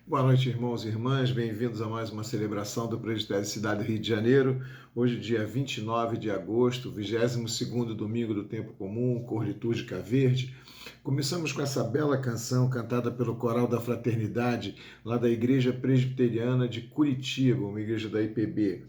Boa noite, irmãos e irmãs. Bem-vindos a mais uma celebração do Presbitério Cidade do Rio de Janeiro. Hoje, dia 29 de agosto, 22º domingo do Tempo Comum, cor litúrgica verde. Começamos com essa bela canção cantada pelo Coral da Fraternidade, lá da Igreja Presbiteriana de Curitiba, uma igreja da IPB.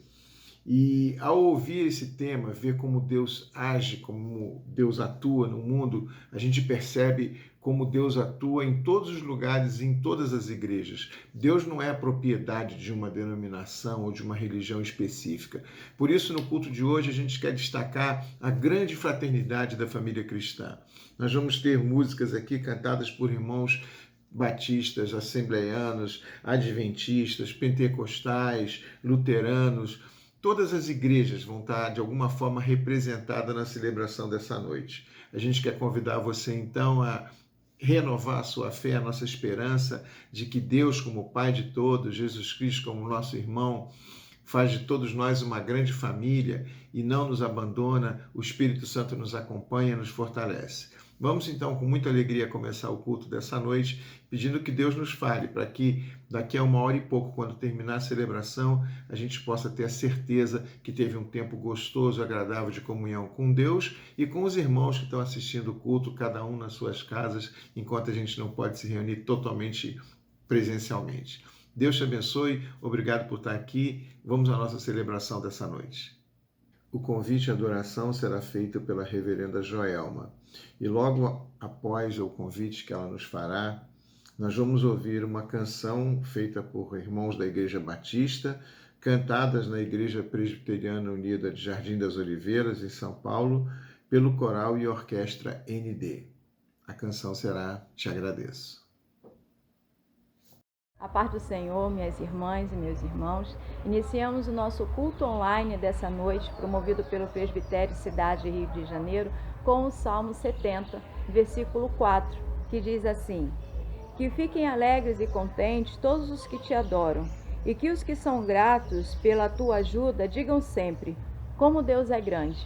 E ao ouvir esse tema, ver como Deus age, como Deus atua no mundo, a gente percebe como Deus atua em todos os lugares e em todas as igrejas. Deus não é a propriedade de uma denominação ou de uma religião específica. Por isso, no culto de hoje, a gente quer destacar a grande fraternidade da família cristã. Nós vamos ter músicas aqui cantadas por irmãos batistas, assembleianos, adventistas, pentecostais, luteranos. Todas as igrejas vão estar, de alguma forma, representadas na celebração dessa noite. A gente quer convidar você, então, a renovar a sua fé, a nossa esperança de que Deus, como Pai de todos, Jesus Cristo como nosso irmão, faz de todos nós uma grande família e não nos abandona, o Espírito Santo nos acompanha, nos fortalece. Vamos então, com muita alegria, começar o culto dessa noite, pedindo que Deus nos fale, para que daqui a 1 hora e pouco, quando terminar a celebração, a gente possa ter a certeza que teve um tempo gostoso, agradável de comunhão com Deus e com os irmãos que estão assistindo o culto, cada um nas suas casas, enquanto a gente não pode se reunir totalmente presencialmente. Deus te abençoe, obrigado por estar aqui. Vamos à nossa celebração dessa noite. O convite à adoração será feito pela reverenda Joelma. E logo após o convite que ela nos fará, nós vamos ouvir uma canção feita por irmãos da Igreja Batista, cantadas na Igreja Presbiteriana Unida de Jardim das Oliveiras, em São Paulo, pelo Coral e Orquestra ND. A canção será Te Agradeço. A paz do Senhor, minhas irmãs e meus irmãos, iniciamos o nosso culto online dessa noite, promovido pelo Presbitério Cidade do Rio de Janeiro, com o Salmo 70, versículo 4, que diz assim: Que fiquem alegres e contentes todos os que te adoram, e que os que são gratos pela tua ajuda digam sempre, como Deus é grande.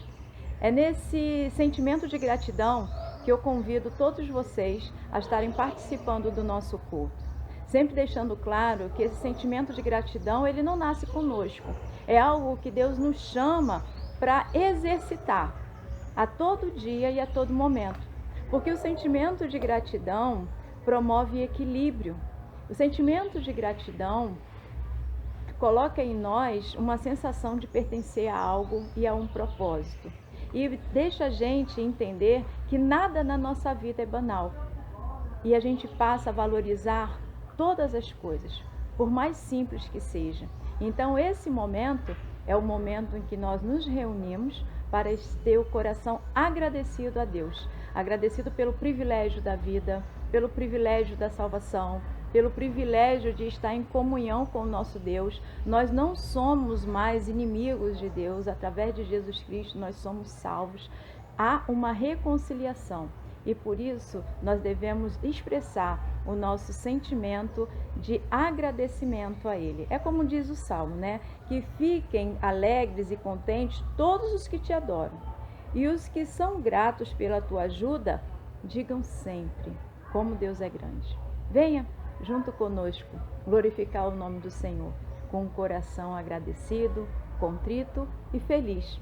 É nesse sentimento de gratidão que eu convido todos vocês a estarem participando do nosso culto. Sempre deixando claro que esse sentimento de gratidão, ele não nasce conosco. É algo que Deus nos chama para exercitar a todo dia e a todo momento. Porque o sentimento de gratidão promove equilíbrio. O sentimento de gratidão coloca em nós uma sensação de pertencer a algo e a um propósito. E deixa a gente entender que nada na nossa vida é banal. E a gente passa a valorizar todas as coisas, por mais simples que seja. Então, esse momento é o momento em que nós nos reunimos para ter o coração agradecido a Deus. Agradecido pelo privilégio da vida, pelo privilégio da salvação, pelo privilégio de estar em comunhão com o nosso Deus. Nós não somos mais inimigos de Deus. Através de Jesus Cristo, nós somos salvos. Há uma reconciliação. E por isso, nós devemos expressar o nosso sentimento de agradecimento a Ele. É como diz o Salmo, né? Que fiquem alegres e contentes todos os que te adoram. E os que são gratos pela tua ajuda, digam sempre, como Deus é grande. Venha junto conosco glorificar o nome do Senhor, com um coração agradecido, contrito e feliz,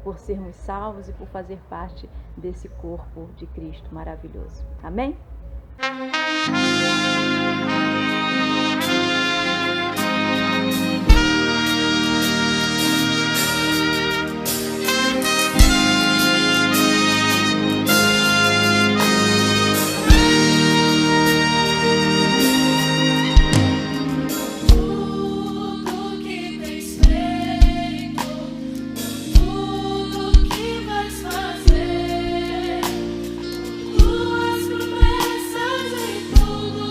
por sermos salvos e por fazer parte desse corpo de Cristo maravilhoso. Amém? Tuas promessas em tudo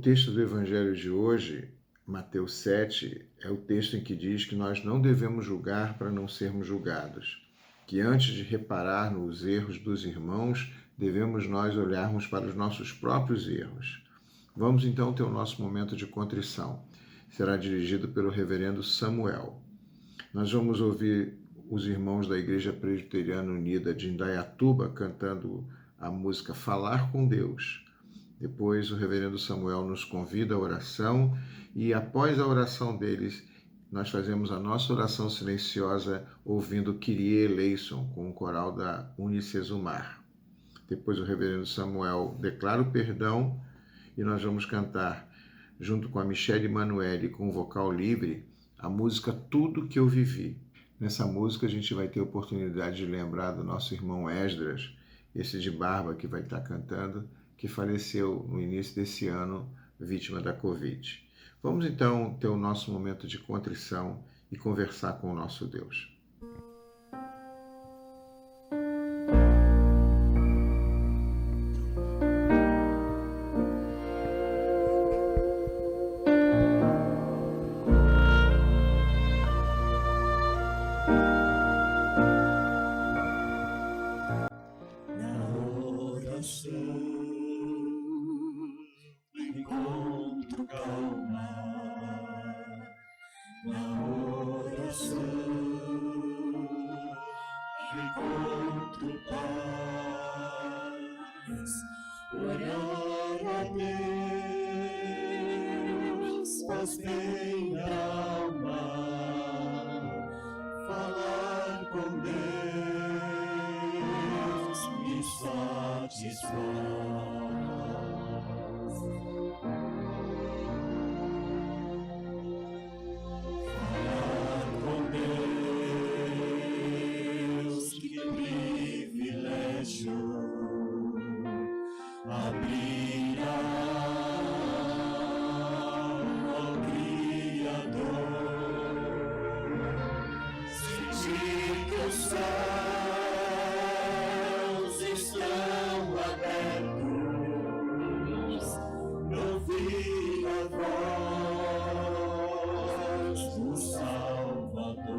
texto do Evangelho de hoje, Mateus 7, é o texto em que diz que nós não devemos julgar para não sermos julgados, que antes de reparar nos erros dos irmãos, devemos nós olharmos para os nossos próprios erros. Vamos então ter o nosso momento de contrição. Será dirigido pelo reverendo Samuel. Nós vamos ouvir os irmãos da Igreja Presbiteriana Unida de Indaiatuba cantando a música Falar com Deus. Depois o reverendo Samuel nos convida à oração e após a oração deles, nós fazemos a nossa oração silenciosa ouvindo Kyrie eleison com o coral da Unicesumar. Depois o reverendo Samuel declara o perdão e nós vamos cantar, junto com a Michele Emanuele, com o vocal livre, a música Tudo que eu vivi. Nessa música a gente vai ter a oportunidade de lembrar do nosso irmão Esdras, esse de barba que vai estar cantando, que faleceu no início desse ano, vítima da Covid. Vamos então ter o nosso momento de contrição e conversar com o nosso Deus. Encontro calma na oração, encontro paz, orar a Deus faz bem à alma, falar com Deus me satisfaz. Abrir ao Criador, sentir que os céus estão abertos, ouvir a voz do Salvador.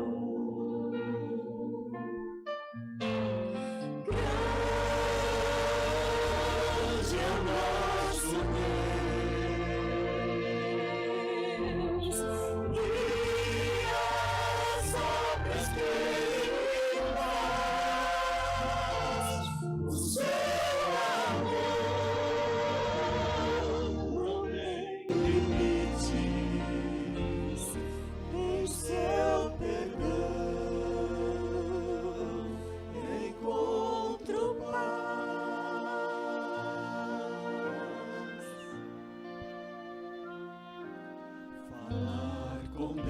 Falar com Deus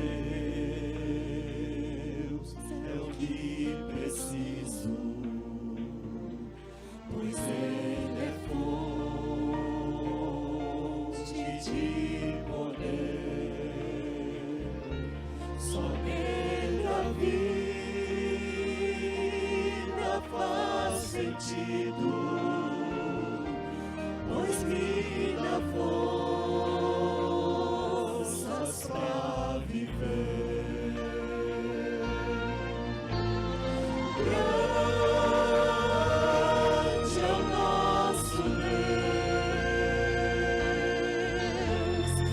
é o que preciso, pois Ele é fonte de poder. Só nele a vida faz sentido, pois me dá forças pra viver. Grande é o nosso Deus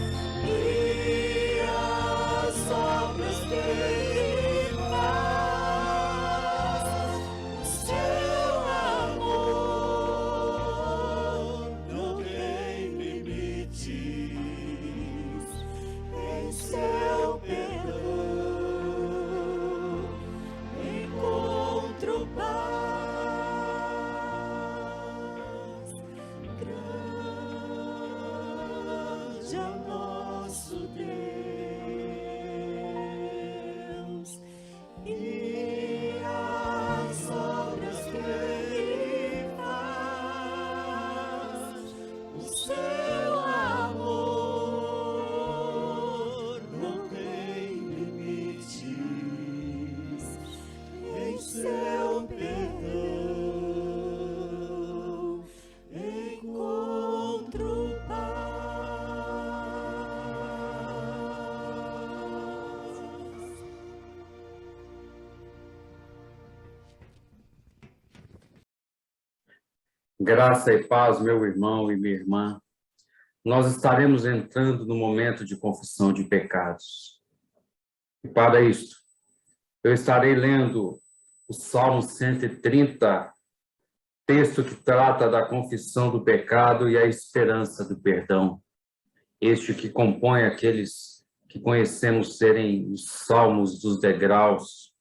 e as obras que Ele faz. O seu amor não tem limites. Em seu perdão encontro paz. Grande é o nosso Deus e as obras que Ele faz. O seu amor não tem limites. Em seu perdão Graça e paz, meu irmão e minha irmã. Nós estaremos entrando no momento de confissão de pecados. E para isto, eu estarei lendo o Salmo 130, texto que trata da confissão do pecado e a esperança do perdão. Este que compõe aqueles que conhecemos serem os salmos dos degraus,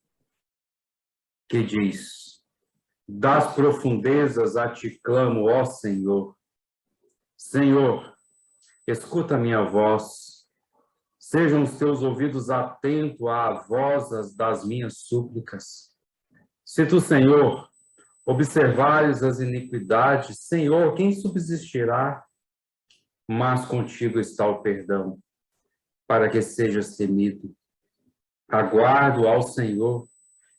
que diz: das profundezas a ti clamo, ó Senhor. Senhor, escuta minha voz. Sejam os teus ouvidos atentos à voz das minhas súplicas. Se tu, Senhor, observares as iniquidades, Senhor, quem subsistirá? Mas contigo está o perdão, para que sejas temido. Aguardo ao Senhor.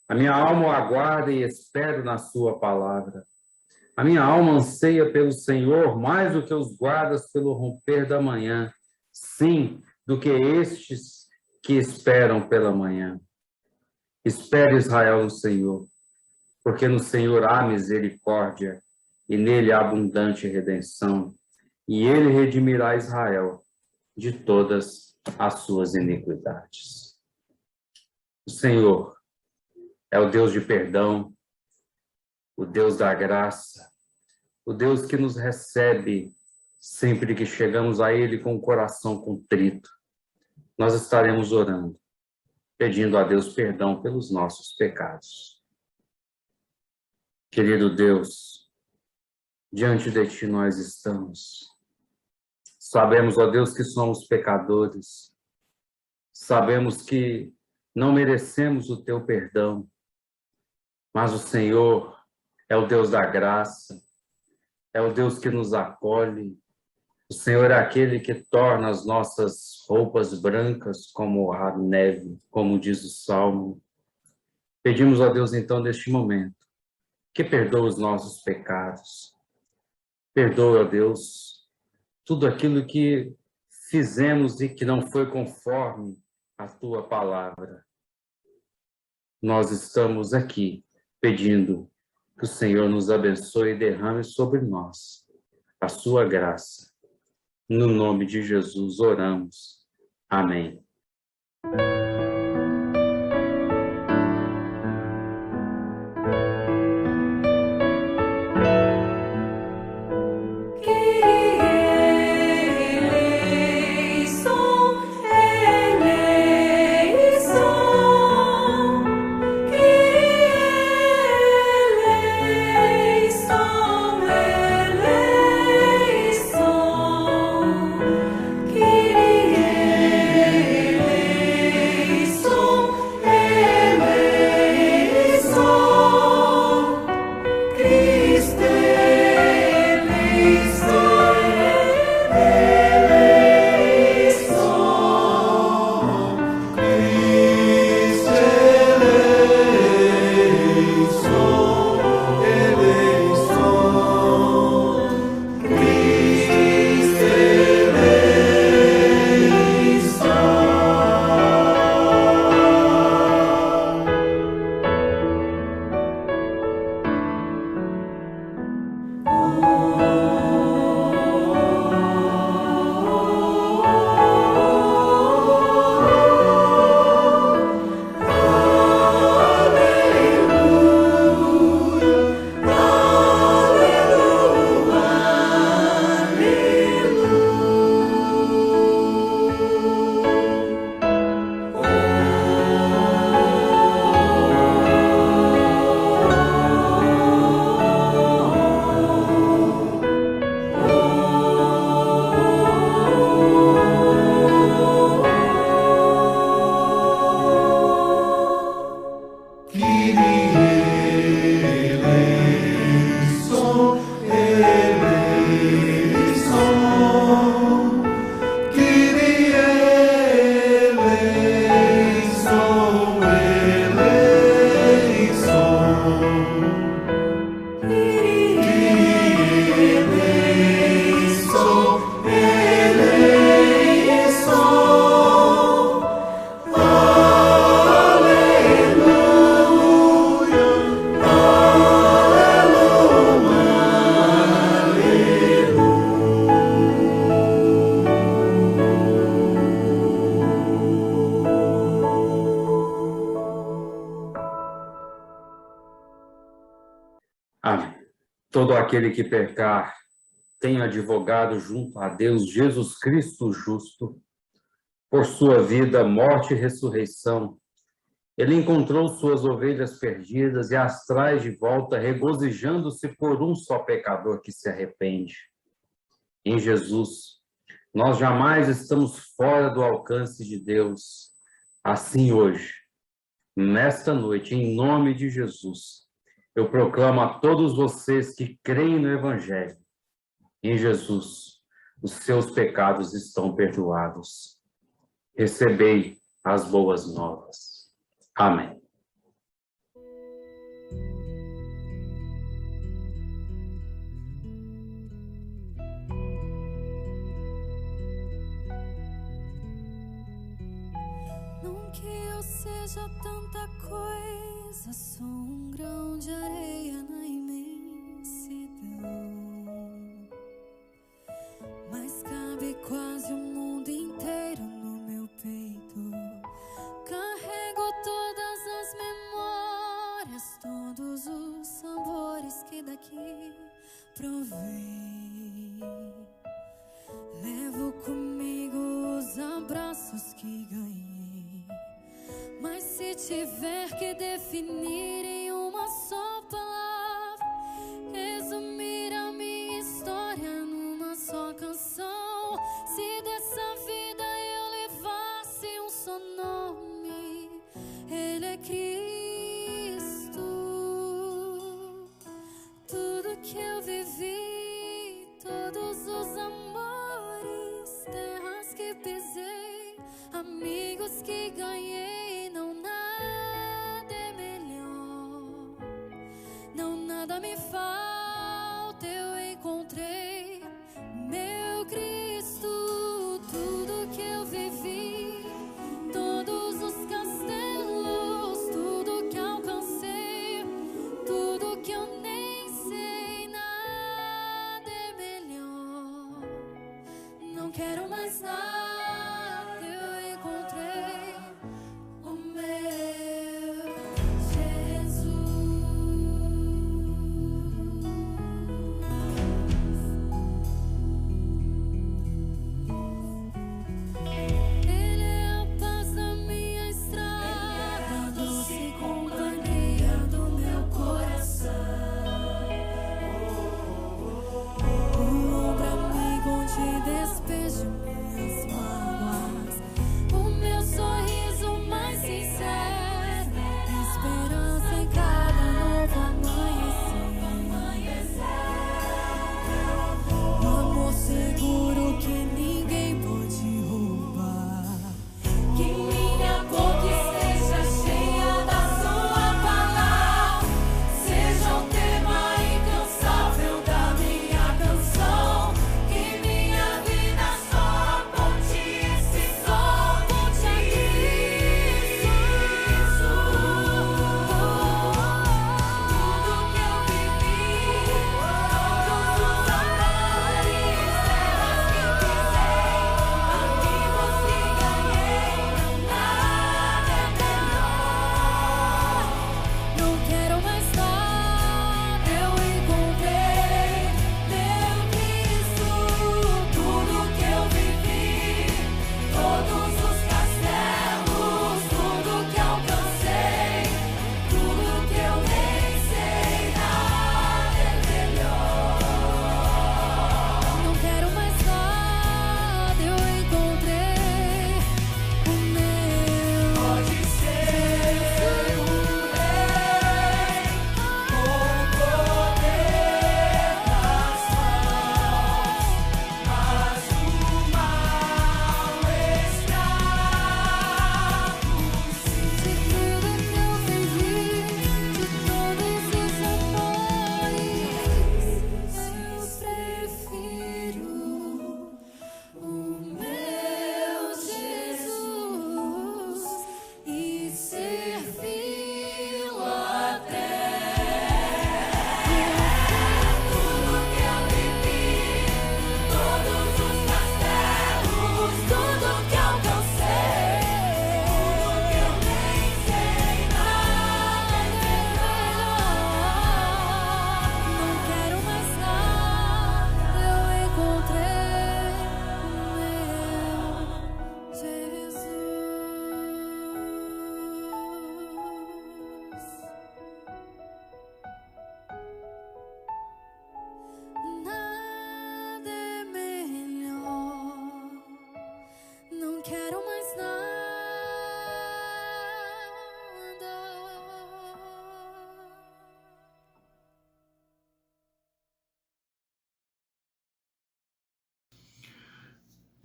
A minha alma o aguarda e espero na sua palavra. A minha alma anseia pelo Senhor mais do que os guardas pelo romper da manhã. Sim, do que estes que esperam pela manhã. Espere, Israel, no Senhor, porque no Senhor há misericórdia e nele há abundante redenção. E ele redimirá Israel de todas as suas iniquidades. O Senhor é o Deus de perdão, o Deus da graça, o Deus que nos recebe sempre que chegamos a Ele com o coração contrito. Nós estaremos orando, pedindo a Deus perdão pelos nossos pecados. Querido Deus, diante de Ti nós estamos. Sabemos, ó Deus, que somos pecadores. Sabemos que não merecemos o Teu perdão. Mas o Senhor é o Deus da graça. É o Deus que nos acolhe. O Senhor é aquele que torna as nossas roupas brancas como a neve, como diz o Salmo. Pedimos a Deus, então, neste momento, que perdoe os nossos pecados. Perdoe, ó Deus, tudo aquilo que fizemos e que não foi conforme a Tua palavra. Nós estamos aqui pedindo que o Senhor nos abençoe e derrame sobre nós a Sua graça. No nome de Jesus oramos. Amém. Amém. Todo aquele que pecar tem advogado junto a Deus, Jesus Cristo justo. Por sua vida, morte e ressurreição, ele encontrou suas ovelhas perdidas e as traz de volta, regozijando-se por um só pecador que se arrepende. Em Jesus, nós jamais estamos fora do alcance de Deus. Assim hoje, nesta noite, em nome de Jesus, eu proclamo a todos vocês que creem no Evangelho. Em Jesus, os seus pecados estão perdoados. Recebei as boas novas. Amém. Não que eu seja tanta coisa, sou um grão de areia na imensidão, mas cabe quase o mundo inteiro no meu peito. Carrego todas as memórias, todos os sabores que daqui provei. Levo comigo os abraços que ganhei, mas se tiver que definir em uma só palavra, resumir a minha história numa só canção, se dessa vida eu levasse um só nome, Ele é Cristo. Tudo que eu vivi, todos os amores, terras que pisei, amigos que ganhei, não nada é melhor, não nada me falta, eu encontrei meu Cristo. Tudo que eu vivi, todos os castelos, tudo que alcancei, tudo que eu nem sei, nada é melhor, não quero mais nada, eu encontrei o meu Jesus.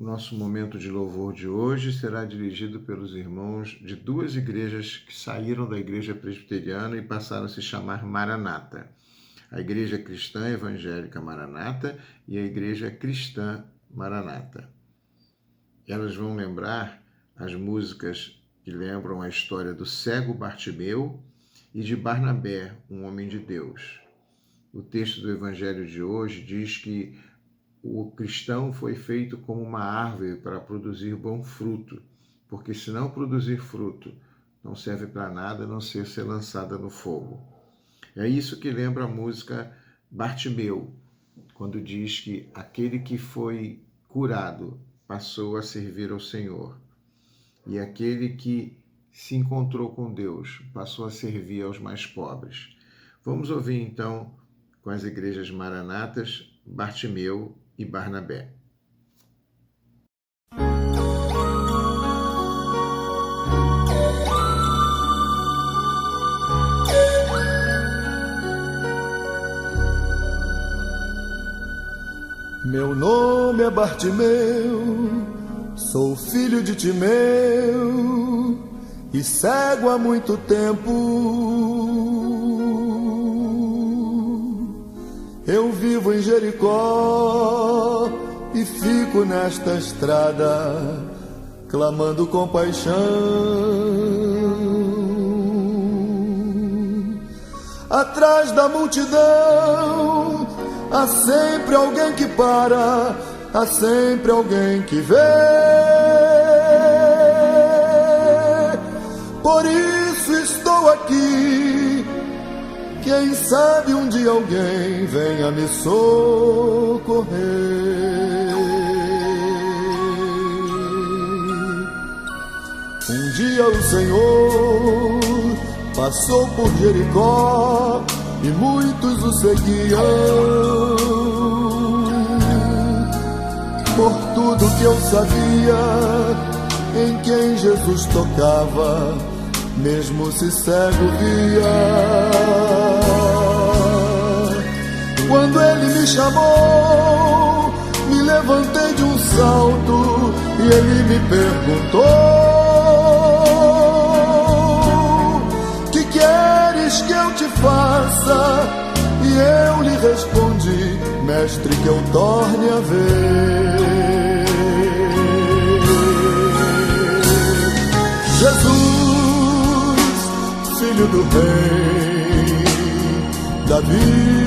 O nosso momento de louvor de hoje será dirigido pelos irmãos de duas igrejas que saíram da igreja presbiteriana e passaram a se chamar Maranata. A Igreja Cristã Evangélica Maranata e a Igreja Cristã Maranata. Elas vão lembrar as músicas que lembram a história do cego Bartimeu e de Barnabé, um homem de Deus. O texto do Evangelho de hoje diz que o cristão foi feito como uma árvore para produzir bom fruto, porque se não produzir fruto, não serve para nada a não ser lançada no fogo. É isso que lembra a música Bartimeu, quando diz que aquele que foi curado passou a servir ao Senhor, e aquele que se encontrou com Deus passou a servir aos mais pobres. Vamos ouvir então, com as igrejas maranatas, Bartimeu e Barnabé. Meu nome é Bartimeu, sou filho de Timeu e cego há muito tempo. Eu vivo em Jericó e fico nesta estrada, clamando compaixão. Atrás da multidão há sempre alguém que para, há sempre alguém que vê. Por isso estou aqui. Quem sabe um dia alguém venha me socorrer. Um dia o Senhor passou por Jericó e muitos o seguiam. Por tudo que eu sabia, em quem Jesus tocava, mesmo se cego via. Quando ele me chamou, me levantei de um salto e ele me perguntou: que queres que eu te faça? E eu lhe respondi: mestre, que eu torne a ver. Jesus, filho do rei Davi,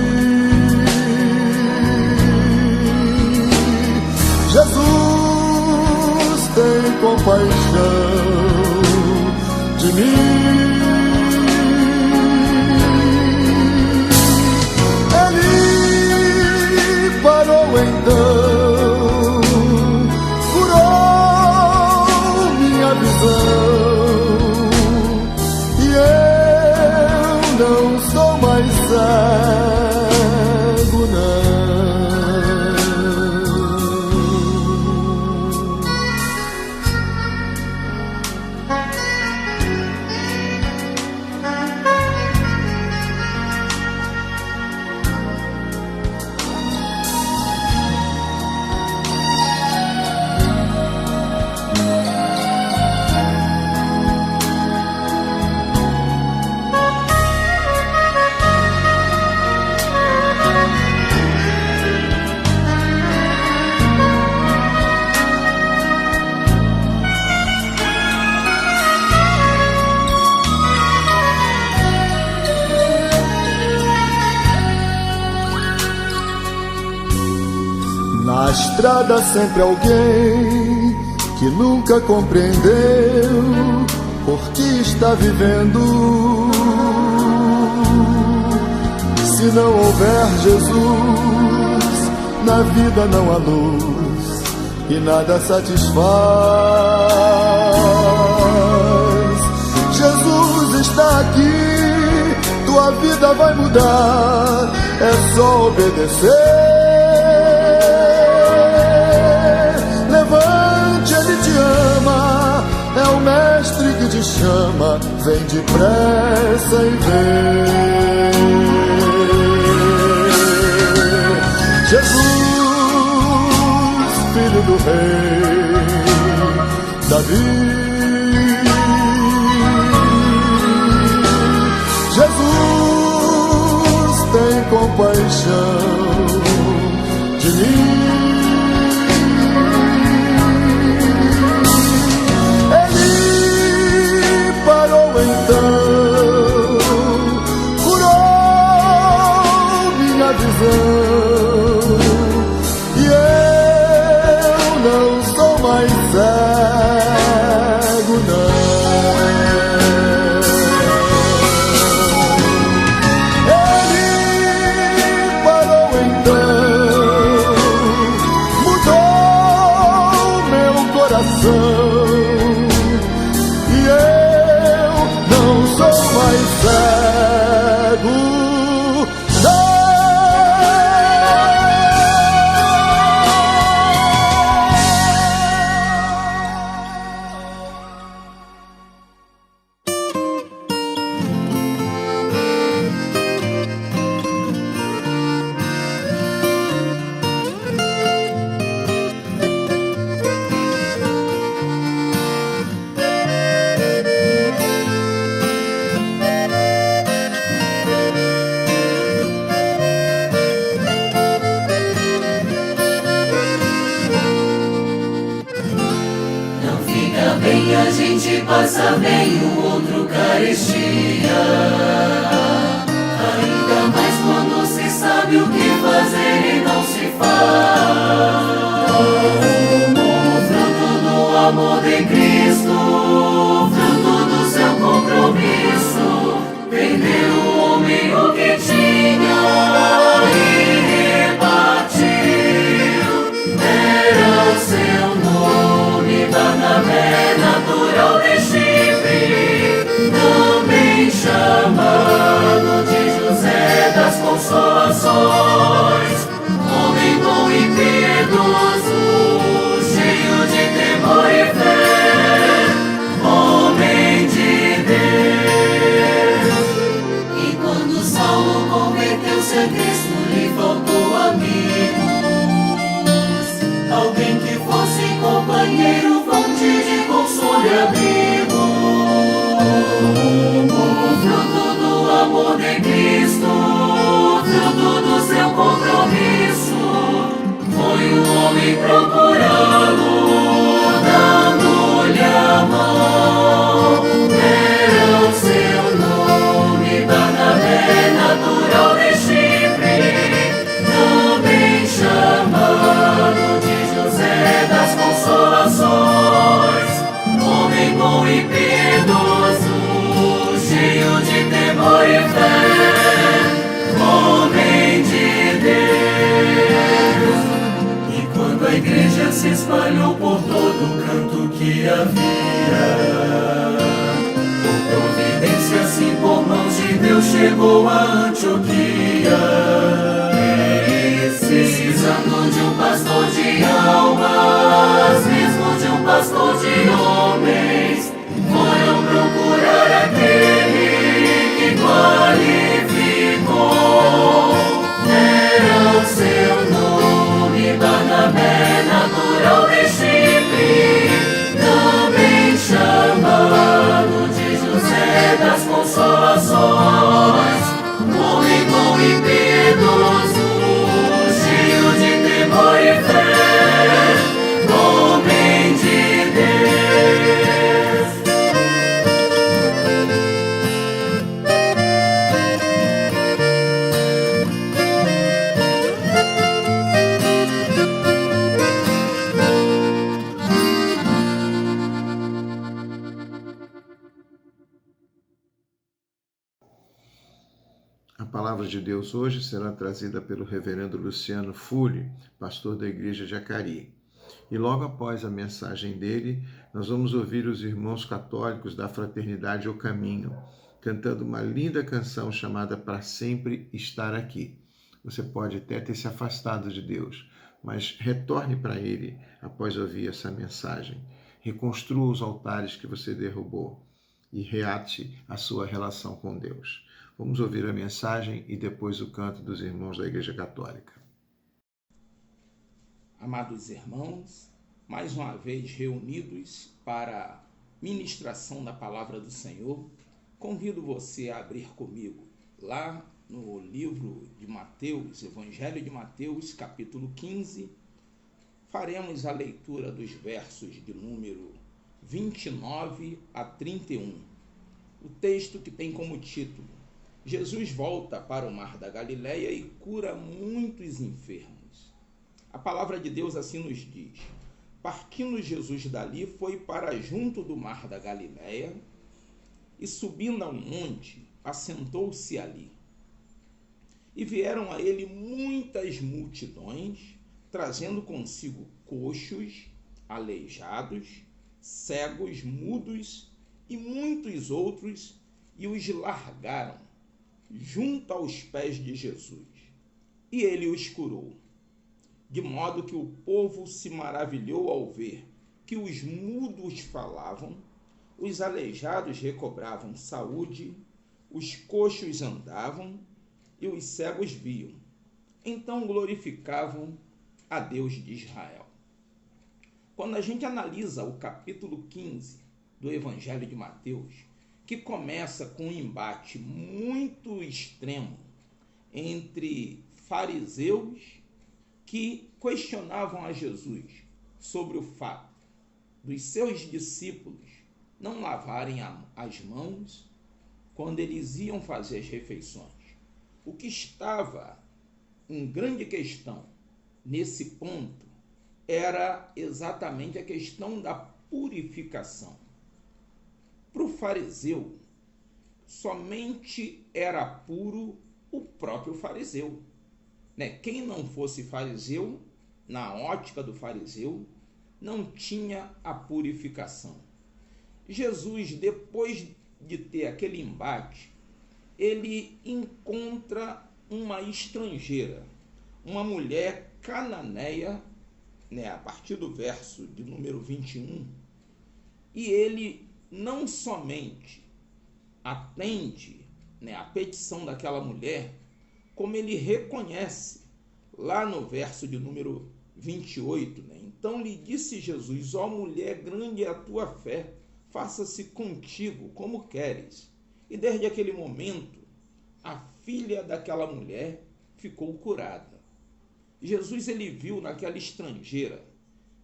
Jesus, tem compaixão de mim. Ele parou então, curou minha visão, e eu não sou mais cego, não. Na estrada sempre alguém que nunca compreendeu por que está vivendo. Se não houver Jesus, na vida não há luz e nada satisfaz. Jesus está aqui, tua vida vai mudar, é só obedecer. Levante, ele te ama, é o mestre que te chama, vem depressa e vê. Jesus, filho do rei Davi. Jesus tem compaixão de mim. Ele parou então, curou minha visão, e eu não sou mais cego, não. E eu não sou mais cego, A gente passa bem, o outro carestia. Ainda mais quando se sabe o que fazer e não se faz. O fruto do amor de Cristo, fruto do seu compromisso, vendeu o homem o que tinha e repartiu. Era o seu nome, Barnabé, natural de Chipre, também chamado de José das Consolações, homem bom e piedoso, cheio de temor e fé, homem de Deus. E quando Saulo converteu-se a Cristo, lhe faltou amigos, alguém que fosse companheiro, fonte de consolo e abrigo. O fruto do amor de Cristo, fruto do seu compromisso, foi o homem procurá-lo, dando-lhe a mão. Era o seu nome, Barnabé, natural de Chipre, também chamado de José das Consolações, homem bom e piedoso, cheio de temor e fé, homem de Deus. E quando a igreja se espalhou por todo canto que havia, por providência assim por mãos de Deus chegou a Antioquia, precisando de um pastor de almas, mesmo de um pastor de homens, foram procurar aquele que qualificou. Era o seu nome, Barnabé, natural de Chipre, também chamado de José das Consolações, homem bom e piedoso, cheio de temor e fé, homem de Deus. A palavra de Deus hoje será trazida pelo reverendo Luciano Fulli, pastor da igreja de Acari. E logo após a mensagem dele, nós vamos ouvir os irmãos católicos da Fraternidade O Caminho, cantando uma linda canção chamada Para Sempre Estar Aqui. Você pode até ter se afastado de Deus, mas retorne para Ele após ouvir essa mensagem. Reconstrua os altares que você derrubou e reate a sua relação com Deus. Vamos ouvir a mensagem e depois o canto dos irmãos da Igreja Católica. Amados irmãos, mais uma vez reunidos para ministração da palavra do Senhor. Convido você a abrir comigo lá no livro de Mateus, Evangelho de Mateus, capítulo 15. Faremos a leitura dos versos de número 29 a 31. O texto que tem como título: Jesus volta para o mar da Galileia e cura muitos enfermos. A palavra de Deus assim nos diz: partindo Jesus dali, foi para junto do mar da Galileia e, subindo a um monte, assentou-se ali. E vieram a ele muitas multidões, trazendo consigo coxos, aleijados, cegos, mudos e muitos outros, e os largaram junto aos pés de Jesus. E ele os curou. De modo que o povo se maravilhou ao ver que os mudos falavam, os aleijados recobravam saúde, os coxos andavam e os cegos viam. Então glorificavam a Deus de Israel. Quando a gente analisa o capítulo 15 do Evangelho de Mateus, que começa com um embate muito extremo entre fariseus que questionavam a Jesus sobre o fato dos seus discípulos não lavarem as mãos quando eles iam fazer as refeições. O que estava em grande questão nesse ponto era exatamente a questão da purificação. Para o fariseu, somente era puro o próprio fariseu. Quem não fosse fariseu, na ótica do fariseu, não tinha a purificação. Jesus, depois de ter aquele embate, ele encontra uma estrangeira, uma mulher cananeia, a partir do verso de número 21, e ele não somente atende a petição daquela mulher, como ele reconhece lá no verso de número 28, Então lhe disse Jesus: ó mulher, grande é a tua fé, faça-se contigo como queres. E desde aquele momento, a filha daquela mulher ficou curada. Jesus ele viu naquela estrangeira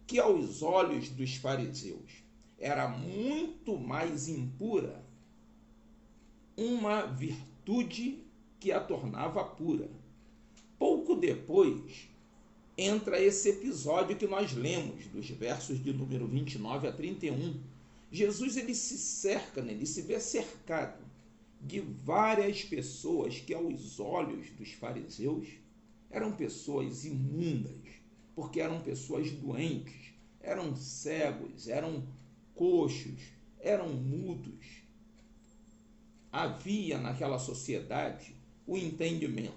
que aos olhos dos fariseus era muito mais impura uma virtude que a tornava pura. Pouco depois entra esse episódio que nós lemos, dos versos de número 29 a 31. Jesus ele se cerca, ele se vê cercado de várias pessoas que aos olhos dos fariseus eram pessoas imundas, porque eram pessoas doentes, eram cegos, eram coxos, eram mudos. Havia naquela sociedade o entendimento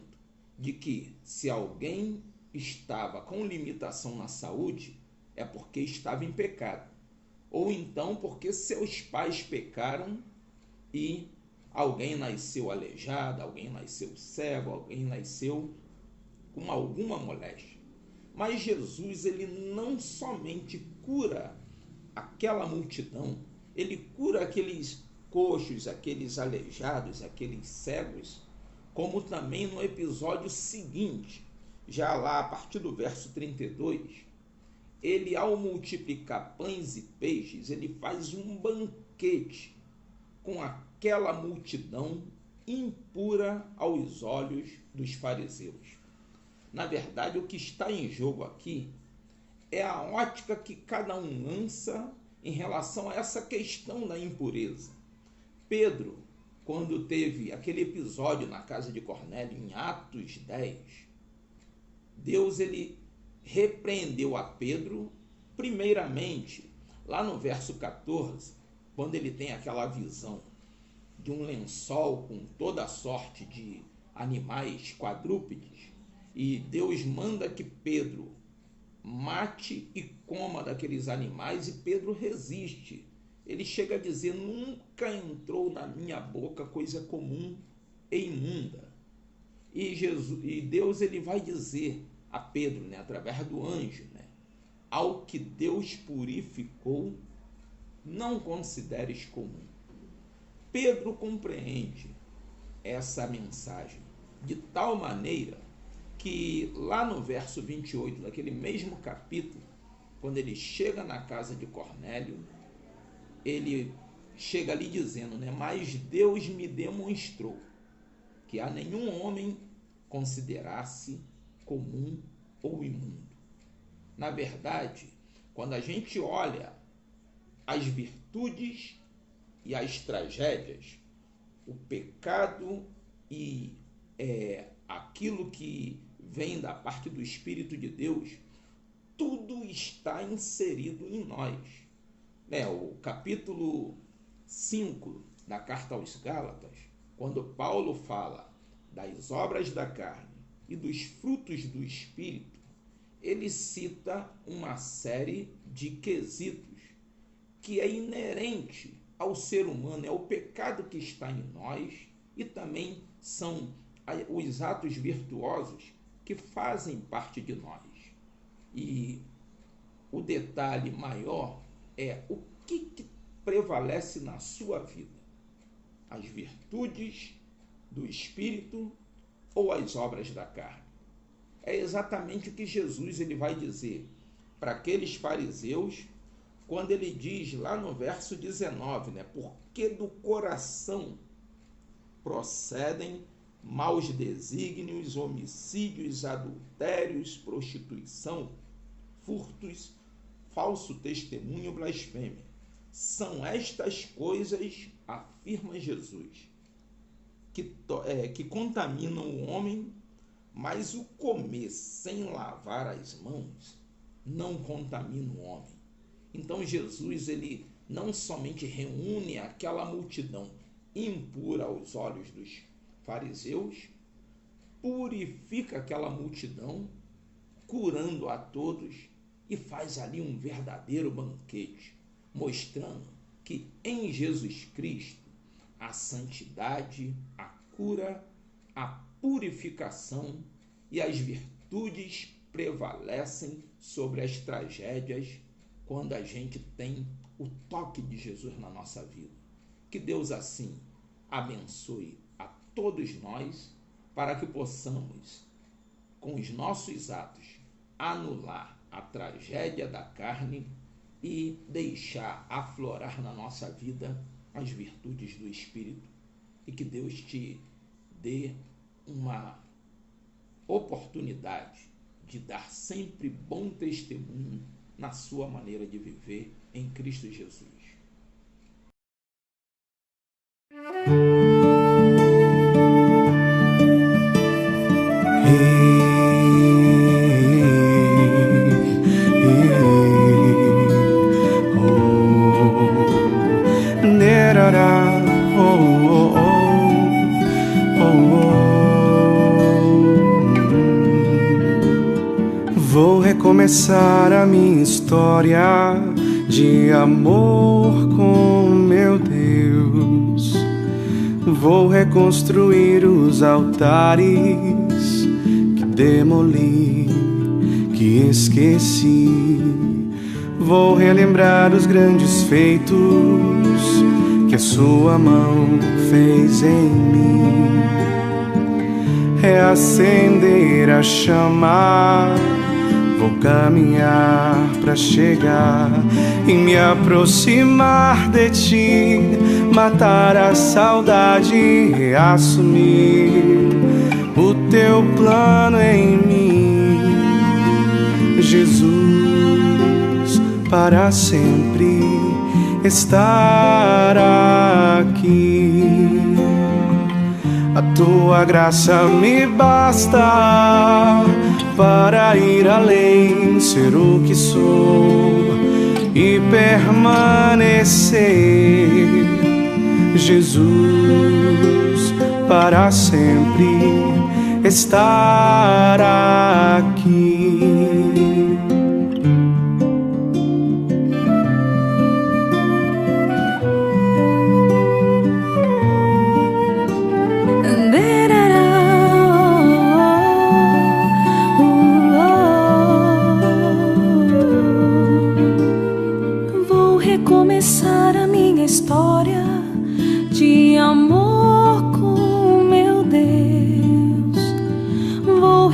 de que se alguém estava com limitação na saúde, é porque estava em pecado, ou então porque seus pais pecaram e alguém nasceu aleijado, alguém nasceu cego, alguém nasceu com alguma moléstia. Mas Jesus ele não somente cura aquela multidão, ele cura aqueles coxos, aqueles aleijados, aqueles cegos, como também no episódio seguinte, já lá a partir do verso 32, ele ao multiplicar pães e peixes, ele faz um banquete com aquela multidão impura aos olhos dos fariseus. Na verdade, o que está em jogo aqui é a ótica que cada um lança em relação a essa questão da impureza. Pedro, quando teve aquele episódio na casa de Cornélio, em Atos 10, Deus ele repreendeu a Pedro, primeiramente, lá no verso 14, quando ele tem aquela visão de um lençol com toda a sorte de animais quadrúpedes, e Deus manda que Pedro mate e coma daqueles animais, e Pedro resiste. Ele chega a dizer: nunca entrou na minha boca coisa comum e imunda. E Deus ele vai dizer a Pedro, através do anjo, ao que Deus purificou, não consideres comum. Pedro compreende essa mensagem de tal maneira que lá no verso 28 daquele mesmo capítulo, quando ele chega na casa de Cornélio, ele chega ali dizendo, né? Mas Deus me demonstrou que a nenhum homem considerasse comum ou imundo. Na verdade, quando a gente olha as virtudes e as tragédias, o pecado e aquilo que vem da parte do Espírito de Deus, tudo está inserido em nós. O capítulo 5 da carta aos Gálatas, quando Paulo fala das obras da carne e dos frutos do Espírito, ele cita uma série de quesitos que é inerente ao ser humano, é o pecado que está em nós e também são os atos virtuosos que fazem parte de nós. E o detalhe maior é o que prevalece na sua vida: as virtudes do Espírito ou as obras da carne. É exatamente o que Jesus ele vai dizer para aqueles fariseus quando ele diz lá no verso 19, né? Porque do coração procedem maus desígnios, homicídios, adultérios, prostituição, furtos, falso testemunho, blasfêmia. São estas coisas, afirma Jesus, que contaminam o homem, mas o comer sem lavar as mãos não contamina o homem. Então Jesus ele não somente reúne aquela multidão impura aos olhos dos fariseus, purifica aquela multidão, curando a todos, e faz ali um verdadeiro banquete, mostrando que em Jesus Cristo a santidade, a cura, a purificação e as virtudes prevalecem sobre as tragédias quando a gente tem o toque de Jesus na nossa vida. Que Deus assim abençoe a todos nós, para que possamos, com os nossos atos, anular a tragédia da carne e deixar aflorar na nossa vida as virtudes do Espírito. E que Deus te dê uma oportunidade de dar sempre bom testemunho na sua maneira de viver em Cristo Jesus. Vou recomeçar a minha história de amor com meu Deus. Vou reconstruir os altares que demoli, que esqueci. Vou relembrar os grandes feitos que a sua mão fez em mim. Reacender a chama, vou caminhar pra chegar e me aproximar de ti, matar a saudade e reassumir o teu plano em mim. Jesus, para sempre estar aqui. A tua graça me basta para ir além, ser o que sou e permanecer. Jesus, para sempre estar aqui.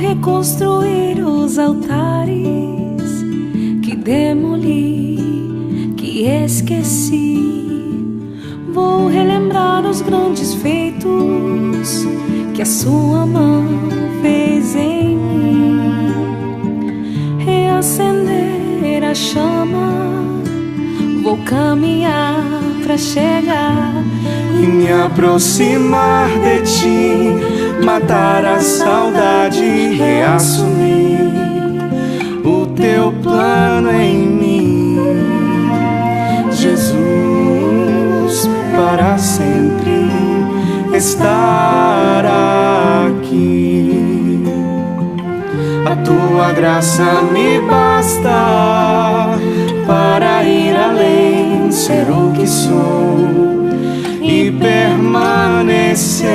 reconstruir os altares que demoli, que esqueci. Vou relembrar os grandes feitos que a sua mão fez em mim. Reacender a chama, vou caminhar pra chegar e me aproximar de ti, matar a saudade e reassumir o teu plano em mim. Jesus, para sempre estar aqui. A tua graça me basta para ir além, ser o que sou e permanecer.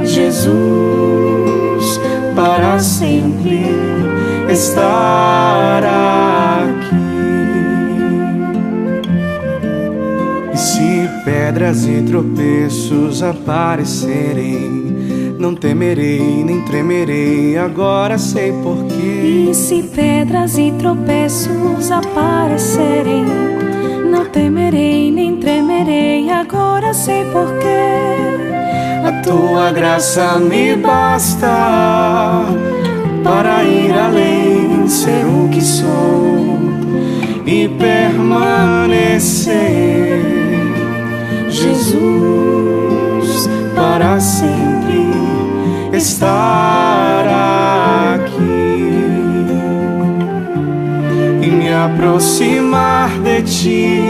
Jesus, para sempre estar aqui. E se pedras e tropeços aparecerem, não temerei nem tremerei, agora sei porquê. E se pedras e tropeços aparecerem, não temerei nem tremerei, agora sei porquê. A tua graça me basta para ir além, ser o que sou e permanecer. Jesus, para sempre estar aqui e me aproximar de ti,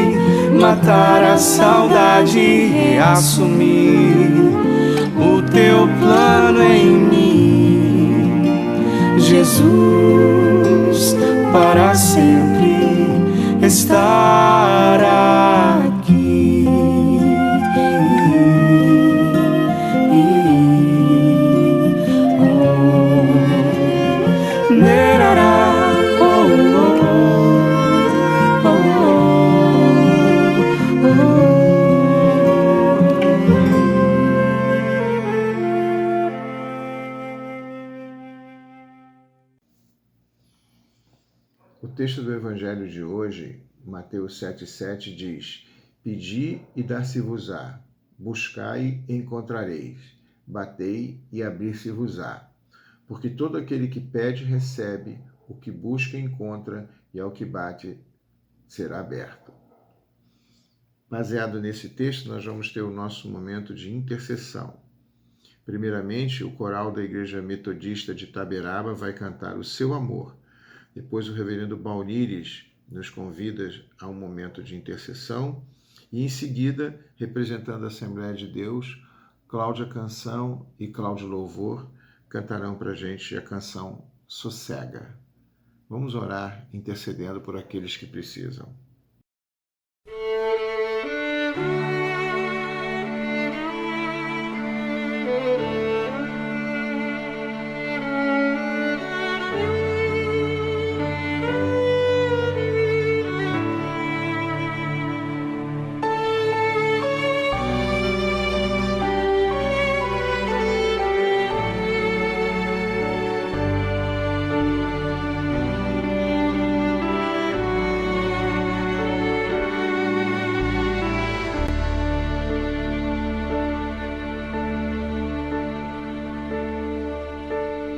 matar a saudade e reassumir o teu plano em mim. Jesus, para sempre estar aqui. O texto do Evangelho de hoje, Mateus 7,7, diz: Pedi e dar-se-vos-á, buscai e encontrareis, batei e abrir-se-vos-á. Porque todo aquele que pede recebe, o que busca encontra, e ao que bate será aberto. Baseado nesse texto, nós vamos ter o nosso momento de intercessão. Primeiramente, o coral da Igreja Metodista de Itaberaba vai cantar o Seu Amor. Depois o reverendo Baunires nos convida a um momento de intercessão e, em seguida, representando a Assembleia de Deus, Cláudia Canção e Cláudio Louvor cantarão para a gente a canção Sossega. Vamos orar intercedendo por aqueles que precisam.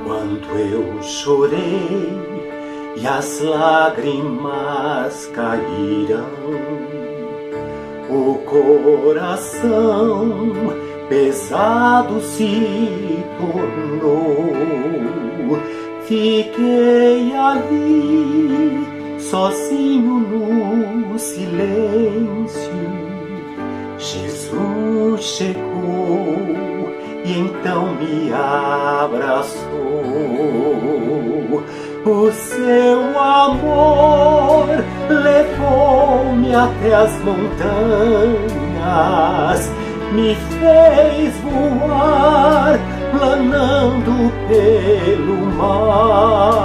Quando eu chorei e as lágrimas caíram, o coração pesado se tornou. Fiquei ali, sozinho no silêncio. Jesus chegou e então me abraçou. O seu amor levou-me até as montanhas, me fez voar, planando pelo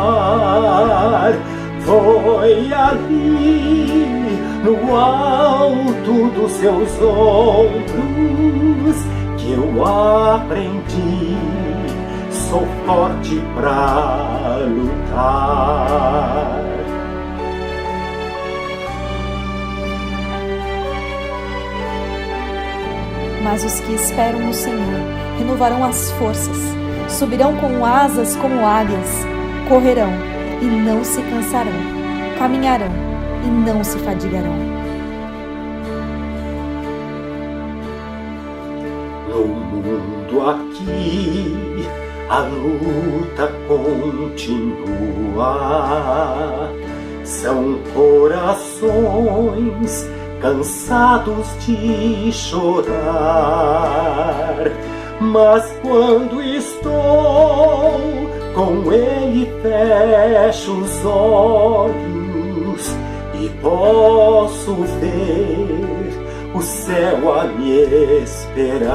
mar. Foi ali, no alto dos seus ombros, que eu aprendi sou forte pra lutar. Mas os que esperam no Senhor renovarão as forças, subirão com asas como águias, correrão e não se cansarão, caminharão e não se fadigarão. No mundo aqui, a luta continua. São corações cansados de chorar, mas quando estou com Ele fecho os olhos e posso ver o céu a me esperar.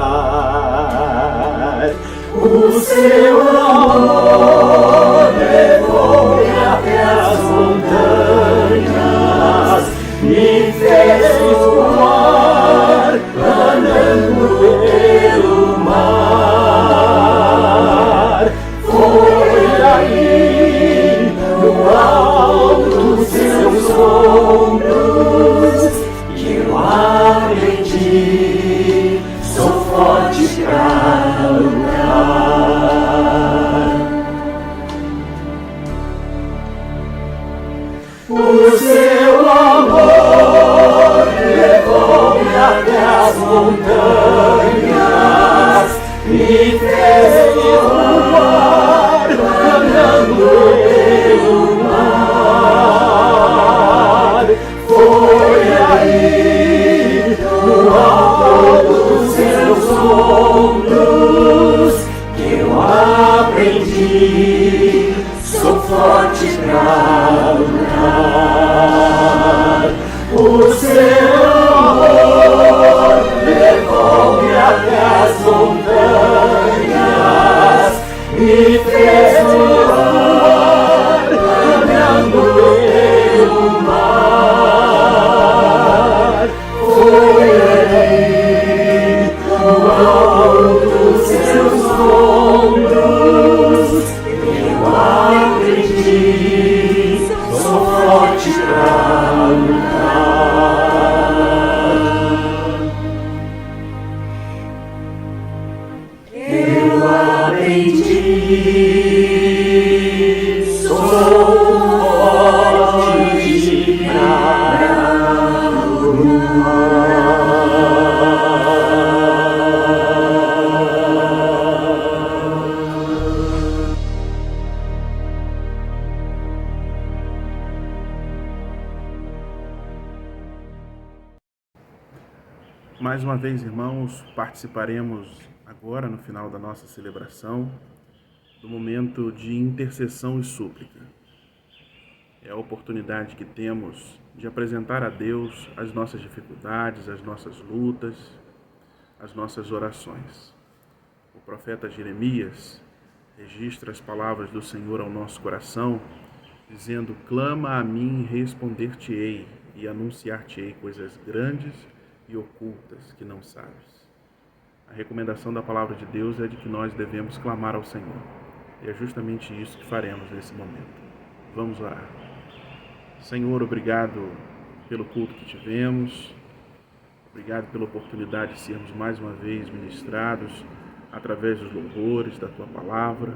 O seu amor levou-me até as montanhas, me fez voar, andando pelo mar. Foi aí, no alto dos seus ombros, que eu aprendi, sou forte pra lutar. O seu amor levou-me até as montanhas, me fez voar, andando pelo mar. Foi aí, no alto dos seus ombros, que eu aprendi, sou forte pra lutar. O seu amor levou-me até as montanhas, me fez voar, andando pelo mar. Foi aí, no alto dos seus ombros, que eu aprendi, sou forte pra lutar. Eu aprendi, sou forte pra Mais uma vez, irmãos, participaremos agora, no final da nossa celebração, do momento de intercessão e súplica. É a oportunidade que temos de apresentar a Deus as nossas dificuldades, as nossas lutas, as nossas orações. O profeta Jeremias registra as palavras do Senhor ao nosso coração, dizendo: clama a mim e responder-te-ei, e anunciar-te-ei coisas grandes e ocultas que não sabes. A recomendação da palavra de Deus é de que nós devemos clamar ao Senhor. E é justamente isso que faremos nesse momento. Vamos orar. Senhor, obrigado pelo culto que tivemos. Obrigado pela oportunidade de sermos mais uma vez ministrados através dos louvores da Tua palavra.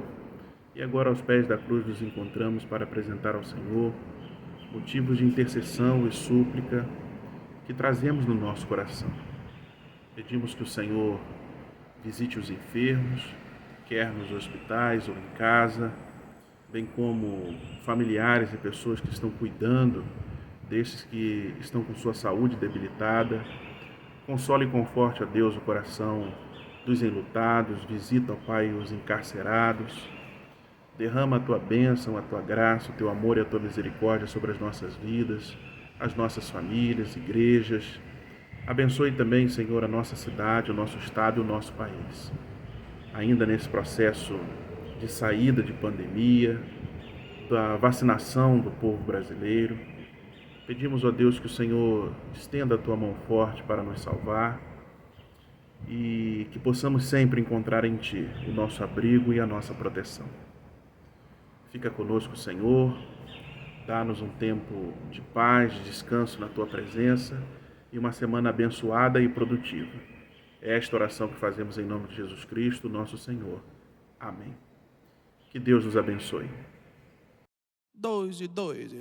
E agora aos pés da cruz nos encontramos para apresentar ao Senhor motivos de intercessão e súplica que trazemos no nosso coração. Pedimos que o Senhor visite os enfermos, quer nos hospitais ou em casa, bem como familiares e pessoas que estão cuidando desses que estão com sua saúde debilitada. Consola e conforte, ó Deus, o coração dos enlutados, visita, ó Pai, os encarcerados. Derrama a Tua bênção, a Tua graça, o Teu amor e a Tua misericórdia sobre as nossas vidas, as nossas famílias, igrejas. Abençoe também, Senhor, a nossa cidade, o nosso estado e o nosso país. Ainda nesse processo de saída de pandemia, da vacinação do povo brasileiro, pedimos, ó Deus, que o Senhor estenda a Tua mão forte para nos salvar. e que possamos sempre encontrar em Ti o nosso abrigo e a nossa proteção. Fica conosco, Senhor, dá-nos um tempo de paz, de descanso na Tua presença e uma semana abençoada e produtiva. É esta oração que fazemos em nome de Jesus Cristo, nosso Senhor. Amém. Que Deus nos abençoe. 2 e 2.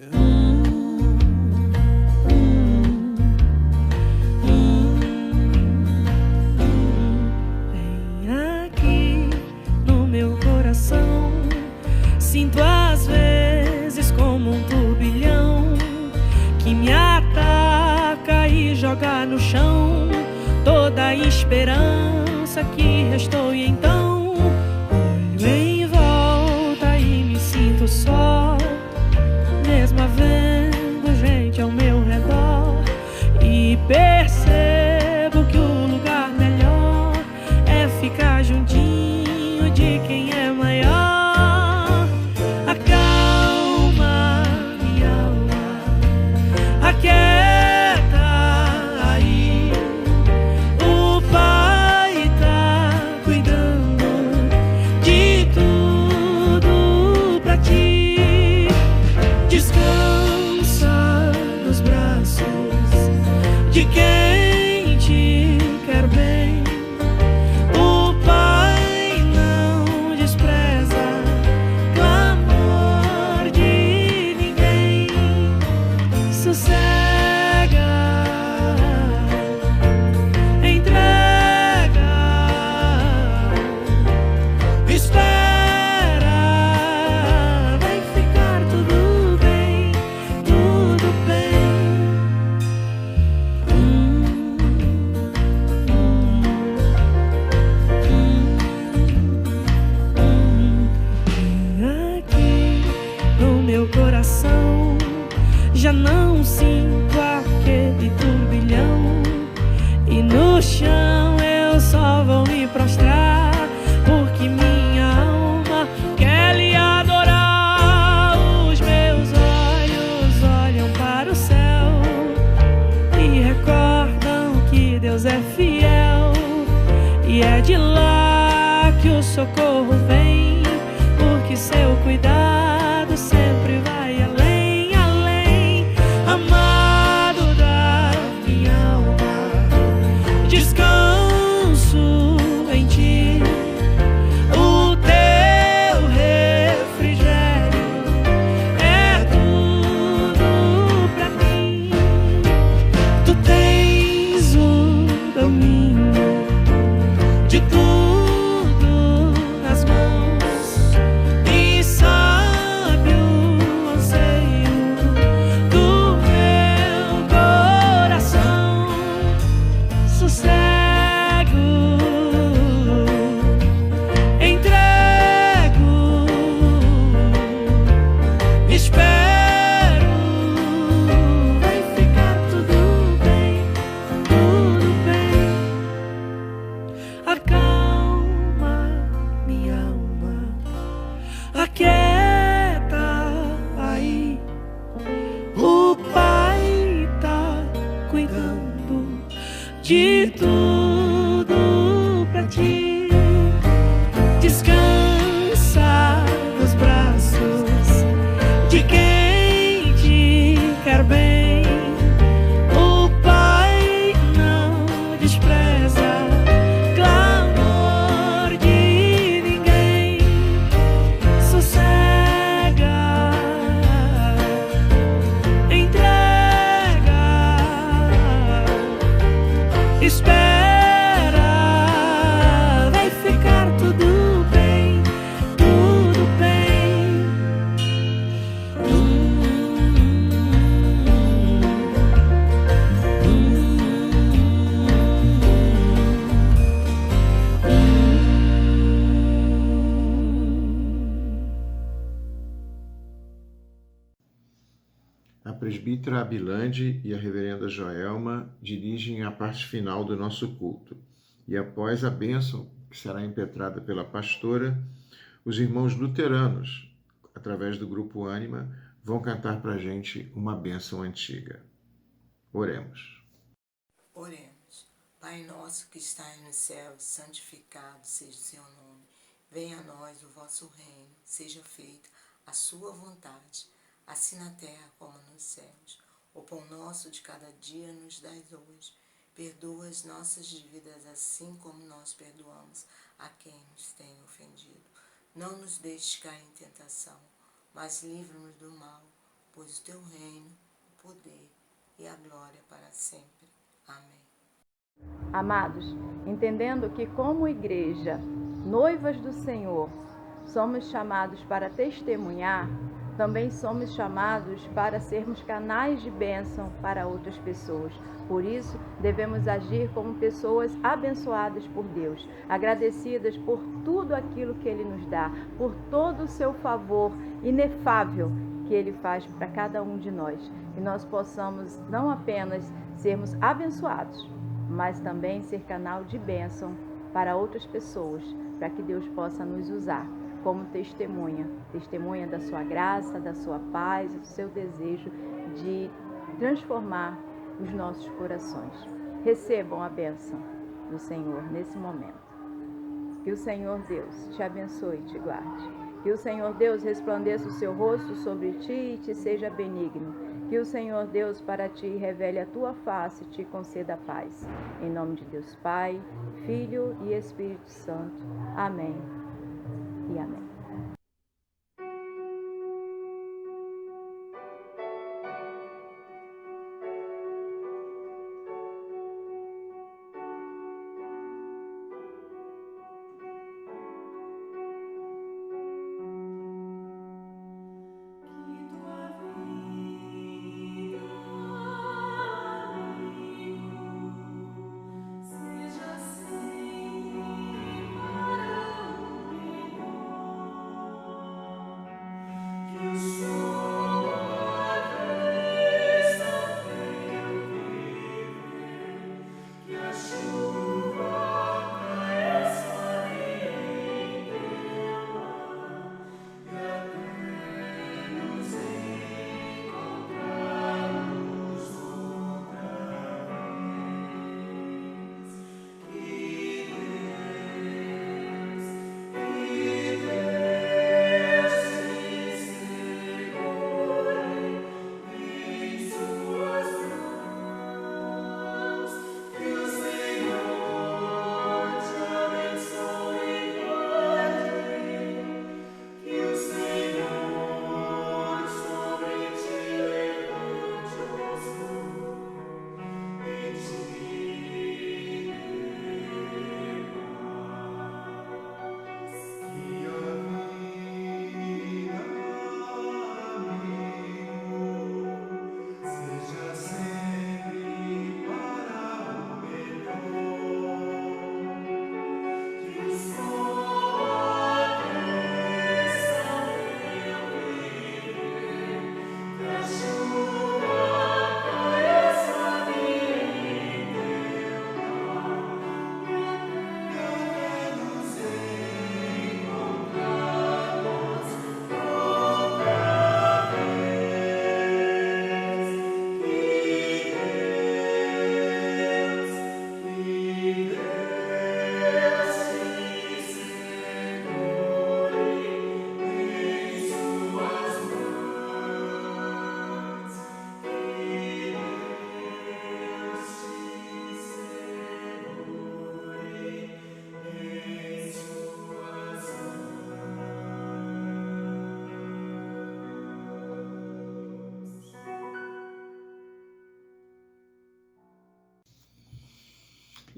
Vem aqui no meu coração, sinto às vezes como um turbilhão que me ataca e joga no chão toda a esperança que restou. E então olho em volta e me sinto só, mesmo havendo gente ao meu redor, e percebo que o lugar melhor é ficar juntinho de quem é maior. Acalma minha alma, aquieta aí, o Pai tá cuidando de tudo pra ti. Descansa nos braços de quem te quer bem. O Pai não despreza clamor de ninguém. Sossega, entrega, espera, vai ficar tudo bem, tudo bem. Aqui no meu coração já não sinto aquele turbilhão, e no chão eu só vou me prostrar, porque minha alma quer lhe adorar. Os meus olhos olham para o céu e recordam que Deus é fiel, e é de lá que o socorro vem, porque seu cuidado sempre vai além, além. Amado da minha alma, descanso em ti, o teu refrigério é tudo pra mim. Tu tens o domínio de tudo nas mãos, e sabe o anseio do meu coração. Sossego, entrego, espero, vai ficar tudo bem, tudo bem. Acalma minha alma, aquieta aí, o Pai tá cuidando de tudo pra ti. Descansa nos braços de quem te quer bem. O Pai não despreza clamor de ninguém. Sossega, entrega, espera, vai ficar tudo bem, tudo bem. A presbítera Abilande e a reverenda Joelma dirigem a parte final do nosso culto. E após a bênção, que será impetrada pela pastora, os irmãos luteranos, através do grupo Ânima, vão cantar para a gente uma bênção antiga. Oremos. Oremos. Pai Pai nosso que estais no céu, santificado seja o seu nome. Venha a nós o vosso reino, seja feita a sua vontade, assim na terra como nos céus. O pão nosso de cada dia nos dai hoje. Perdoa as nossas dívidas, assim como nós perdoamos a quem nos tem ofendido. Não nos deixes cair em tentação, mas livra-nos do mal, pois o teu reino, o poder e a glória para sempre. Amém. Amados, entendendo que como igreja, noivas do Senhor, somos chamados para testemunhar, também somos chamados para sermos canais de bênção para outras pessoas. Por isso, devemos agir como pessoas abençoadas por Deus, agradecidas por tudo aquilo que Ele nos dá, por todo o seu favor inefável que Ele faz para cada um de nós. E nós possamos não apenas sermos abençoados, mas também ser canal de bênção para outras pessoas, para que Deus possa nos usar como testemunha da sua graça, da sua paz, do seu desejo de transformar os nossos corações. Recebam a bênção do Senhor nesse momento. Que o Senhor Deus te abençoe e te guarde. Que o Senhor Deus resplandeça o seu rosto sobre ti e te seja benigno. Que o Senhor Deus para ti revele a tua face e te conceda paz. Em nome de Deus Pai, Filho e Espírito Santo. Amém e amém.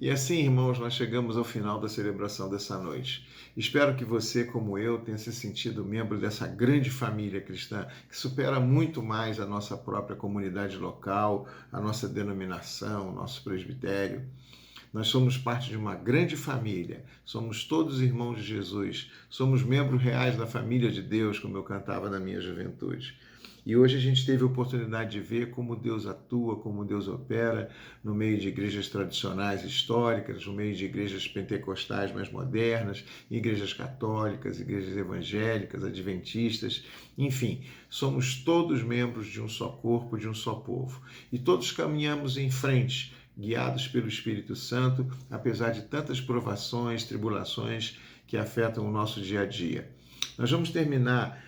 E assim, irmãos, nós chegamos ao final da celebração dessa noite. Espero que você, como eu, tenha se sentido membro dessa grande família cristã que supera muito mais a nossa própria comunidade local, a nossa denominação, o nosso presbitério. Nós somos parte de uma grande família, somos todos irmãos de Jesus, somos membros reais da família de Deus, como eu cantava na minha juventude. E hoje a gente teve a oportunidade de ver como Deus atua, como Deus opera no meio de igrejas tradicionais históricas, no meio de igrejas pentecostais mais modernas, igrejas católicas, igrejas evangélicas, adventistas, enfim, somos todos membros de um só corpo, de um só povo. E todos caminhamos em frente, guiados pelo Espírito Santo, apesar de tantas provações, tribulações que afetam o nosso dia a dia. Nós vamos terminar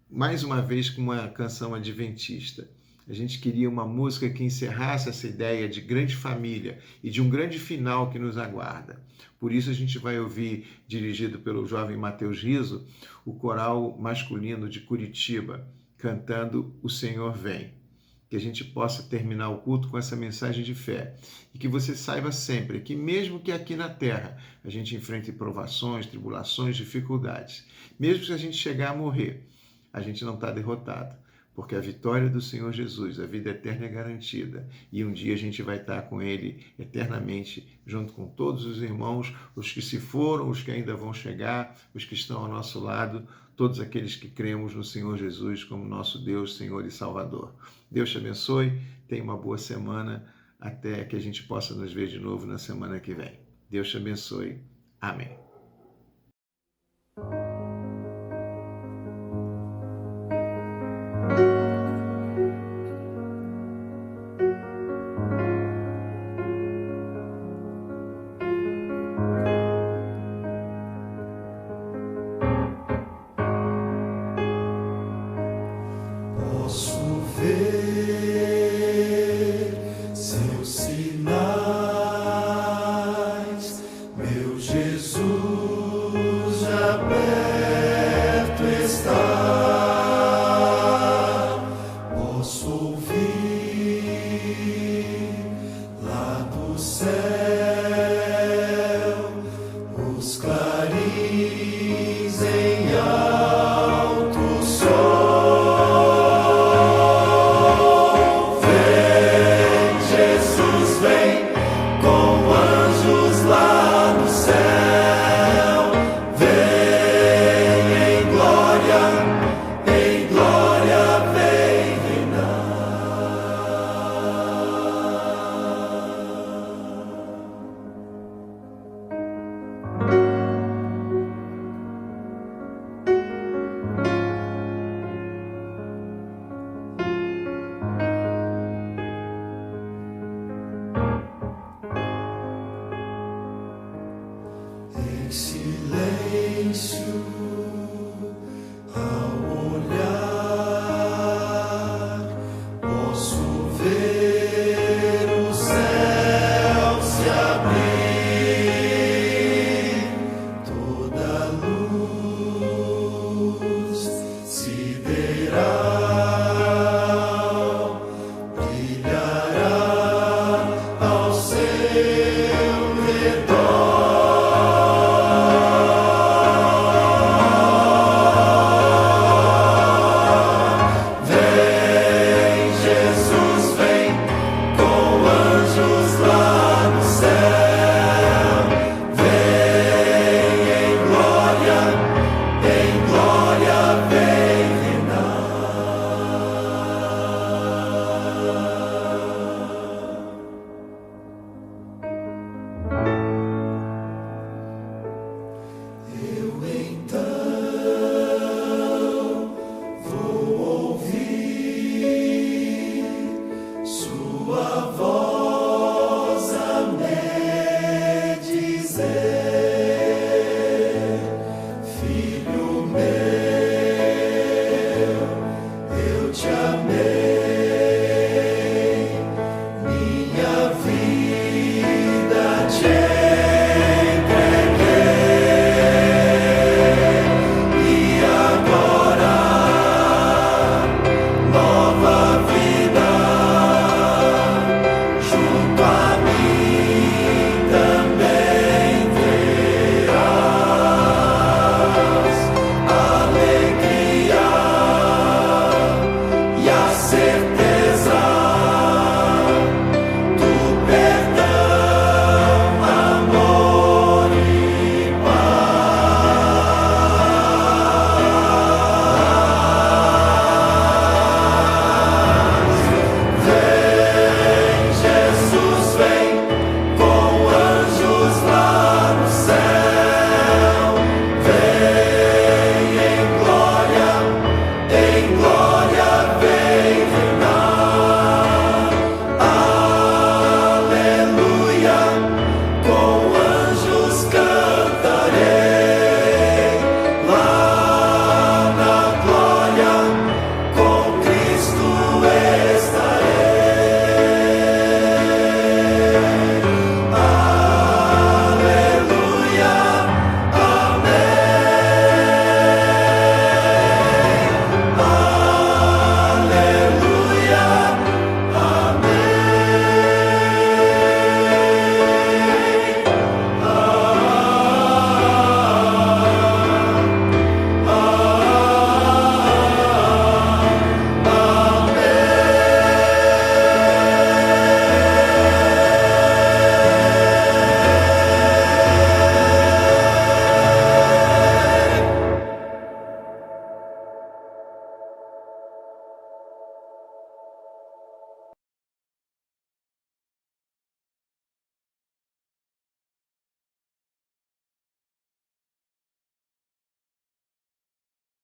mais uma vez com uma canção adventista. A gente queria uma música que encerrasse essa ideia de grande família e de um grande final que nos aguarda. Por isso a gente vai ouvir, dirigido pelo jovem Matheus Riso, o coral masculino de Curitiba, cantando O Senhor Vem. Que a gente possa terminar o culto com essa mensagem de fé. E que você saiba sempre que mesmo que aqui na terra a gente enfrente provações, tribulações, dificuldades, mesmo que a gente chegar a morrer, a gente não está derrotado. Porque a vitória do Senhor Jesus, a vida eterna é garantida. E um dia a gente vai estar com Ele eternamente, junto com todos os irmãos, os que se foram, os que ainda vão chegar, os que estão ao nosso lado, todos aqueles que cremos no Senhor Jesus como nosso Deus, Senhor e Salvador. Deus te abençoe, tenha uma boa semana, até que a gente possa nos ver de novo na semana que vem. Deus te abençoe. Amém.